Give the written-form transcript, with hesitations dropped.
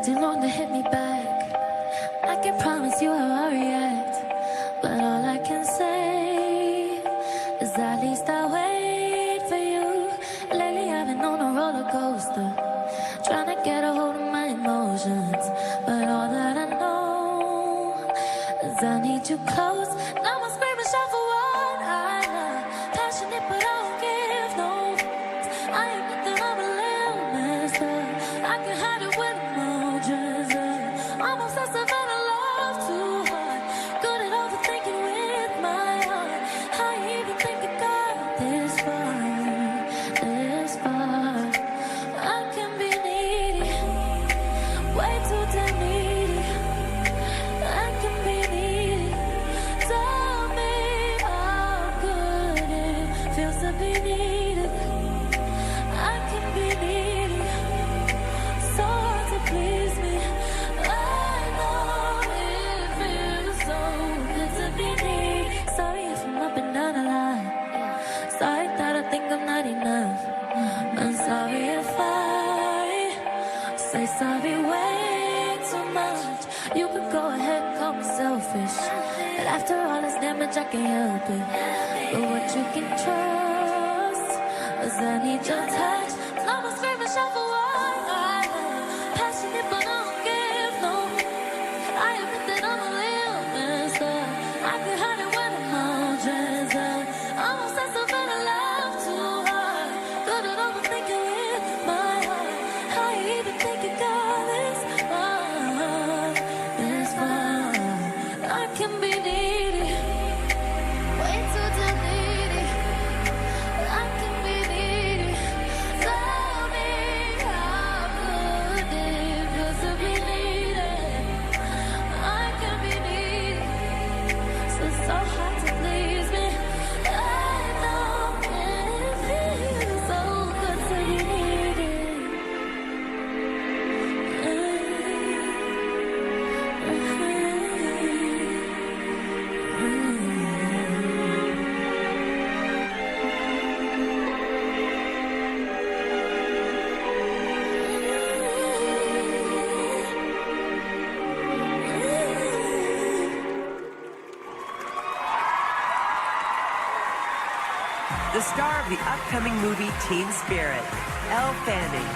take too long to hit me back. I can promise you how I react, but all I can say is at least I wait for you. Lately I've been on a roller coaster, trying to get a hold of my emotions, but all that I know is I need you close. Now I'm screaming shout for what I love, passionate but I don't give no. I admit that I'm a little messed up. I can hide it with emojis. I'm obsessive and I love too hard. Good at overthinking with my heart. How you even think I got this far, this far? I can be needy, way too damn needy. I can be needy. Tell me how good it feels to be needed. I can be needy, so hard to please me. I know it feels so good to be needy. Sorry if I'm up and down a lot. Sorry that I think I'm not enough. I'm sorry if I say sorry way too much. You could go ahead and call me selfish, but after all this damage I can't help it. But what you can trust is I need your touch. I'm a screaming shout for what I love, passionate but I don't give no. I admit that I'm a little messed up. I can hide it when I'm all dressed up. I'm obsessive and I love too hard. Good at overthinking with my heart. How you even think you got this far, this far? I can be needy, way too damn needy. I can be needy. Tell me how good it feels to be needed. I can be needy, so hard to please me. I know it feels so good to be needed. The star of the upcoming movie Teen Spirit, Elle Fanning.